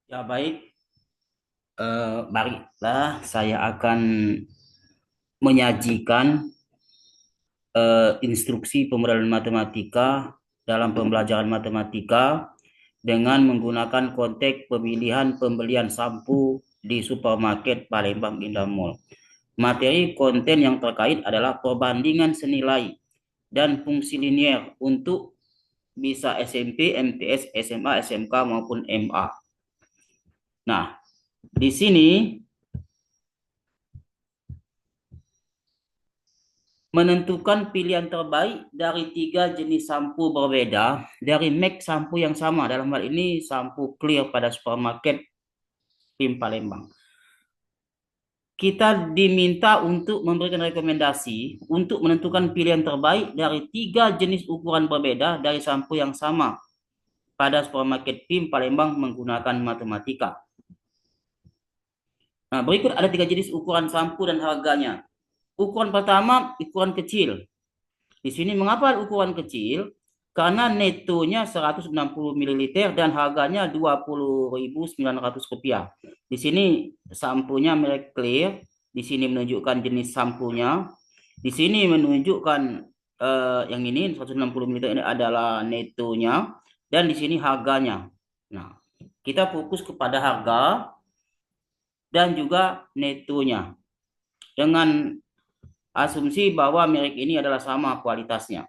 Ya baik, baiklah saya akan menyajikan instruksi pemrograman matematika dalam pembelajaran matematika dengan menggunakan konteks pemilihan pembelian sampo di supermarket Palembang Indah Mall. Materi konten yang terkait adalah perbandingan senilai dan fungsi linier untuk bisa SMP, MTS, SMA, SMK maupun MA. Nah, di sini menentukan pilihan terbaik dari tiga jenis sampo berbeda dari merek sampo yang sama. Dalam hal ini sampo clear pada supermarket PIM Palembang. Kita diminta untuk memberikan rekomendasi untuk menentukan pilihan terbaik dari tiga jenis ukuran berbeda dari sampo yang sama pada supermarket PIM Palembang menggunakan matematika. Nah, berikut ada tiga jenis ukuran sampo dan harganya. Ukuran pertama, ukuran kecil. Di sini mengapa ukuran kecil? Karena netonya 160 ml dan harganya Rp20.900. Di sini sampunya merek Clear, di sini menunjukkan jenis sampunya. Di sini menunjukkan yang ini 160 ml ini adalah netonya dan di sini harganya. Nah, kita fokus kepada harga dan juga netonya dengan asumsi bahwa merek ini adalah sama kualitasnya.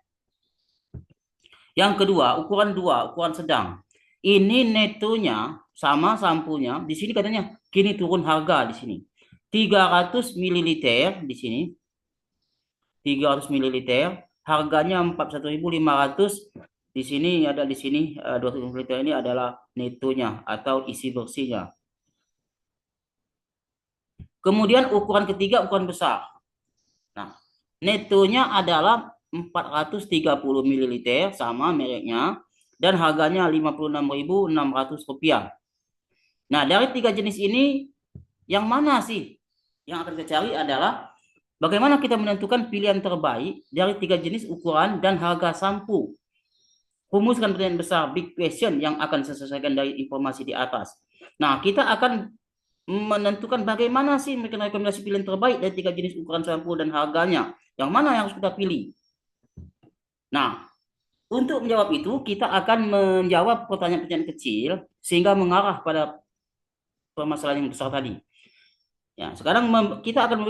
Yang kedua, ukuran dua, ukuran sedang. Ini netonya sama sampunya. Di sini katanya kini turun harga di sini. 300 ml di sini. 300 ml. Harganya 41.500. Di sini ada di sini 200 ml ini adalah netonya atau isi bersihnya. Kemudian ukuran ketiga, ukuran besar. Nah, netonya adalah 430 ml sama mereknya dan harganya Rp56.600. Nah, dari tiga jenis ini yang mana sih yang akan kita cari adalah bagaimana kita menentukan pilihan terbaik dari tiga jenis ukuran dan harga sampo. Rumuskan pertanyaan besar big question yang akan diselesaikan dari informasi di atas. Nah, kita akan menentukan bagaimana sih memberikan rekomendasi pilihan terbaik dari tiga jenis ukuran sampo dan harganya. Yang mana yang harus kita pilih? Nah, untuk menjawab itu, kita akan menjawab pertanyaan-pertanyaan kecil sehingga mengarah pada permasalahan yang besar tadi. Ya, sekarang kita akan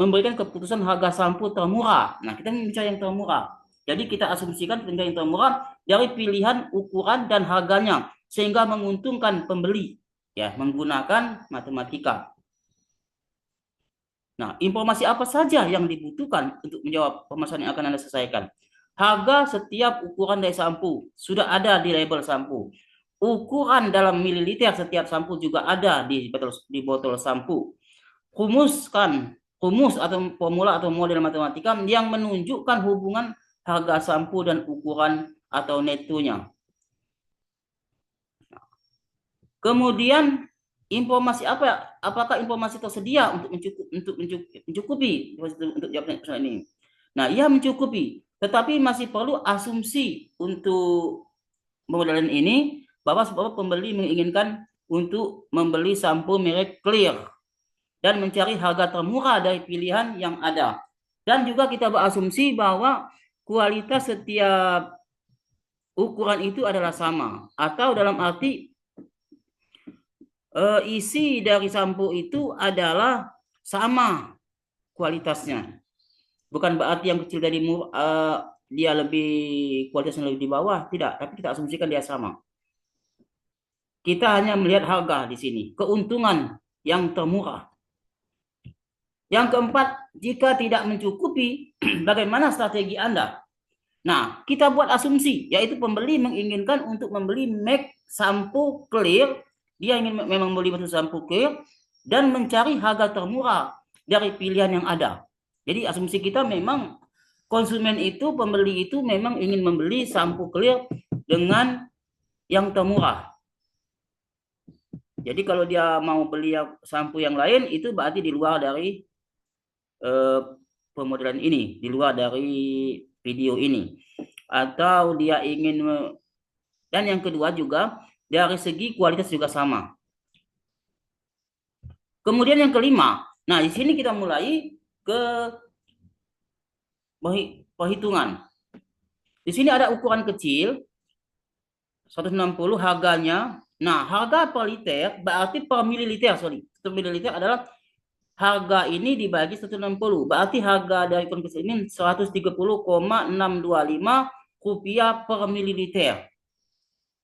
memberikan keputusan harga sampo termurah. Nah, kita mencari yang termurah. Jadi kita asumsikan yang termurah dari pilihan ukuran dan harganya sehingga menguntungkan pembeli ya menggunakan matematika. Nah, informasi apa saja yang dibutuhkan untuk menjawab permasalahan yang akan Anda selesaikan? Harga setiap ukuran dari sampo sudah ada di label sampo. Ukuran dalam mililiter setiap sampo juga ada di botol sampo. Rumus atau formula atau model matematika yang menunjukkan hubungan harga sampo dan ukuran atau netonya. Kemudian informasi apa? Apakah informasi tersedia untuk mencukupi untuk jawab persoalan ini? Nah, ia mencukupi, tetapi masih perlu asumsi untuk modelan ini bahwa pembeli menginginkan untuk membeli sampo merek Clear dan mencari harga termurah dari pilihan yang ada. Dan juga kita berasumsi bahwa kualitas setiap ukuran itu adalah sama atau dalam arti isi dari sampo itu adalah sama kualitasnya. Bukan berarti yang kecil dari dia lebih kualitasnya lebih di bawah, tidak. Tapi kita asumsikan dia sama. Kita hanya melihat harga di sini, keuntungan yang termurah. Yang keempat, jika tidak mencukupi, bagaimana strategi Anda? Nah, kita buat asumsi, yaitu pembeli menginginkan untuk membeli MAC sampo Clear, dia ingin memang membeli sampo Clear dan mencari harga termurah dari pilihan yang ada. Jadi asumsi kita memang konsumen itu, pembeli itu memang ingin membeli sampo Clear dengan yang termurah. Jadi kalau dia mau beli sampo yang lain itu berarti di luar dari pemodelan ini, di luar dari video ini. Atau dia ingin dan yang kedua juga dari segi kualitas juga sama. Kemudian yang kelima, nah di sini kita mulai ke perhitungan. Di sini ada ukuran kecil 160 harganya. Nah, harga per liter berarti per mililiter, sorry. 1 mililiter adalah harga ini dibagi 160. Berarti harga dari ukuran kecil ini 130,625 rupiah per mililiter.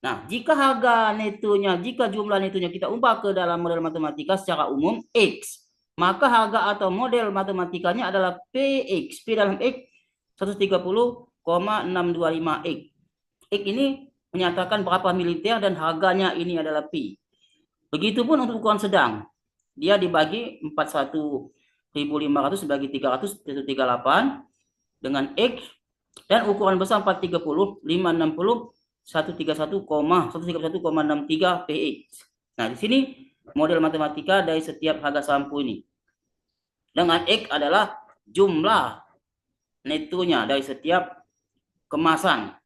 Nah, jika harga netonya, jika jumlah netonya kita ubah ke dalam model matematika secara umum X, maka harga atau model matematikanya adalah PX. P dalam X 130,625 X. X ini menyatakan berapa mililiter dan harganya ini adalah P. Begitupun untuk ukuran sedang. Dia dibagi 41.500 bagi 300 itu 38 dengan X, dan ukuran besar 430 560 131,63 px. Nah, di sini model matematika dari setiap harga sampo ini. Dengan X adalah jumlah netonya dari setiap kemasan.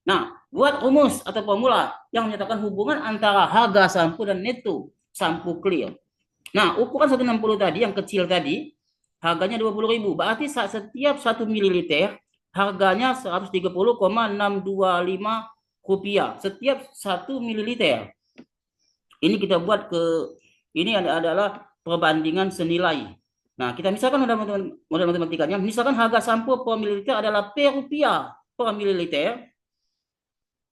Nah, buat rumus atau formula yang menyatakan hubungan antara harga sampo dan neto sampo clear. Nah, ukuran 160 tadi, yang kecil tadi, harganya 20.000. Berarti setiap 1 mililiter harganya 130,625 rupiah setiap 1 mililiter. Ini kita buat ini adalah perbandingan senilai. Nah, kita misalkan model matematikanya, misalkan harga sampo per mililiter adalah P rupiah per mililiter,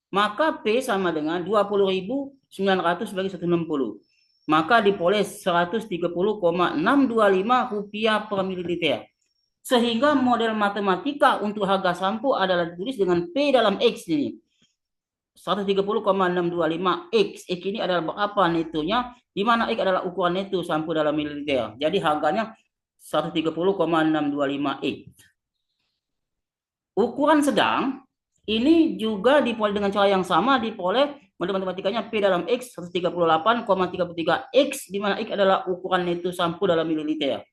maka P sama dengan 20.900 bagi 160. Maka dipoles 130,625 rupiah per mililiter. Sehingga model matematika untuk harga sampo adalah ditulis dengan P dalam X ini. 130,625 X. X ini adalah berapa netonya, di mana X adalah ukuran neto sampo dalam mililiter. Jadi harganya 130,625 X. Ukuran sedang ini juga diperoleh dengan cara yang sama, diperoleh model matematikanya P dalam X 138,33 X, di mana X adalah ukuran neto sampo dalam mililiter.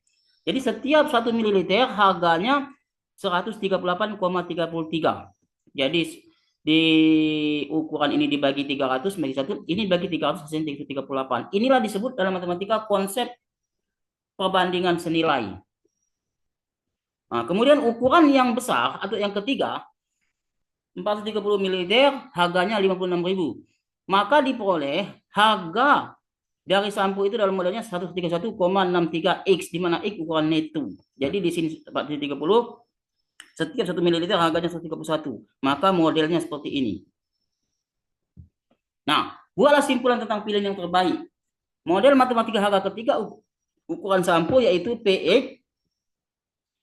Jadi setiap 1 mililiter harganya 138,33. Jadi di ukuran ini dibagi 300 bagi 1, ini bagi 300 hasilnya 138. Inilah disebut dalam matematika konsep perbandingan senilai. Nah, kemudian ukuran yang besar atau yang ketiga 430 ml harganya 56.000. Maka diperoleh harga dari sampo itu dalam modelnya 131,63 X, di mana X ukuran neto. Jadi di sini 430, setiap 1 ml harganya 131. Maka modelnya seperti ini. Nah, buatlah simpulan tentang pilihan yang terbaik. Model matematika harga ketiga ukuran sampo yaitu PX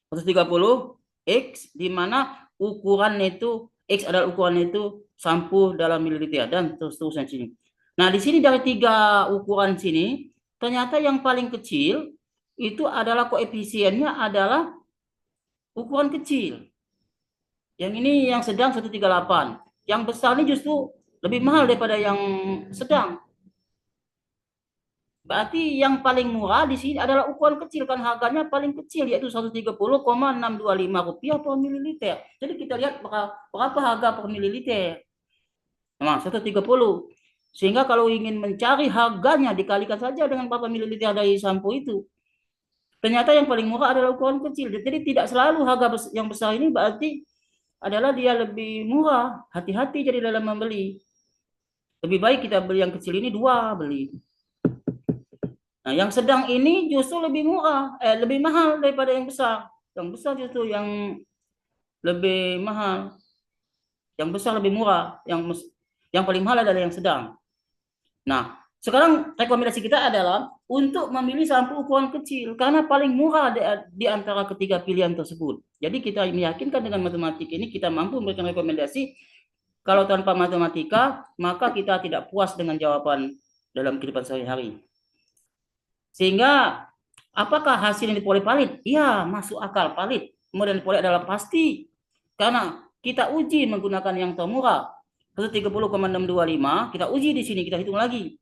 130 X, di mana ukuran neto X adalah ukuran neto sampo dalam mililiter, dan terus-terusan sini. Nah, di sini dari 3 ukuran sini, ternyata yang paling kecil itu adalah koefisiennya adalah ukuran kecil. Yang ini yang sedang 138. Yang besar ini justru lebih mahal daripada yang sedang. Berarti yang paling murah di sini adalah ukuran kecil, kan harganya paling kecil yaitu 130,625 rupiah per mililiter. Jadi kita lihat berapa harga per mililiter. Nah, 130. Sehingga kalau ingin mencari harganya dikalikan saja dengan berapa mililiter dari sampo itu. Ternyata yang paling murah adalah ukuran kecil. Jadi tidak selalu harga yang besar ini berarti adalah dia lebih murah. Hati-hati jadi dalam membeli. Lebih baik kita beli yang kecil ini 2 beli. Nah, yang sedang ini justru lebih murah, lebih mahal daripada yang besar. Yang besar justru yang lebih mahal. Yang besar lebih murah. Yang paling mahal adalah yang sedang. Nah, sekarang rekomendasi kita adalah untuk memilih sampo ukuran kecil karena paling murah di antara ketiga pilihan tersebut. Jadi kita meyakinkan dengan matematik ini kita mampu memberikan rekomendasi. Kalau tanpa matematika, maka kita tidak puas dengan jawaban dalam kehidupan sehari-hari. Sehingga apakah hasil yang diperoleh valid? Iya, masuk akal valid. Kemudian diperoleh adalah pasti. Karena kita uji menggunakan yang termurah. 130,625, kita uji di sini, kita hitung lagi.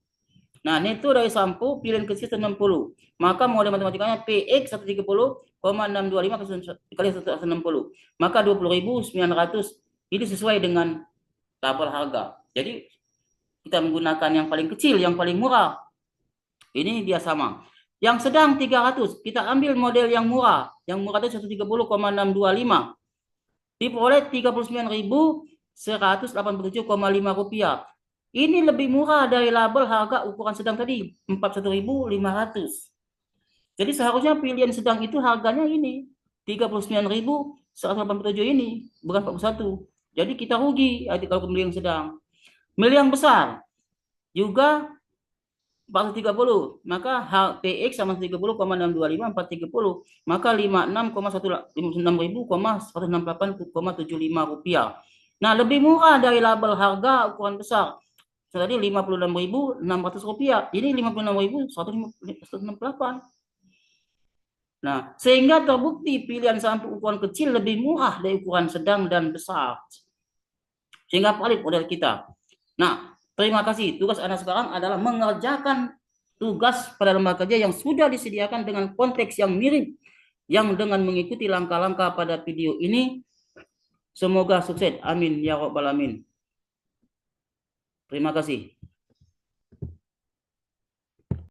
Nah, neto dari sampo pilihan kecil 160. Maka model matematikanya PX 130,625 kali 160. Maka 20.900 ini sesuai dengan tabel harga. Jadi kita menggunakan yang paling kecil, yang paling murah. Ini dia sama. Yang sedang 300, kita ambil model yang murah. Yang murah itu 130,625. Diperoleh 39.187,5 rupiah. Ini lebih murah dari label harga ukuran sedang tadi, 41.500. Jadi seharusnya pilihan sedang itu harganya ini, 39.187 ini, bukan 41. Jadi kita rugi kalau beli yang sedang. Beli yang besar juga 430, maka PX sama 30,625 430, maka 56,168,165 rupiah. Nah, lebih murah dari label harga ukuran besar. Tadi 56.600 rupiah, ini 56.168. Nah, sehingga terbukti pilihan sampo ukuran kecil lebih murah dari ukuran sedang dan besar. Sehingga valid model kita. Nah, terima kasih. Tugas Anda sekarang adalah mengerjakan tugas pada lembaga kerja yang sudah disediakan dengan konteks yang mirip, yang dengan mengikuti langkah-langkah pada video ini. Semoga sukses. Amin ya rabbal alamin. Terima kasih.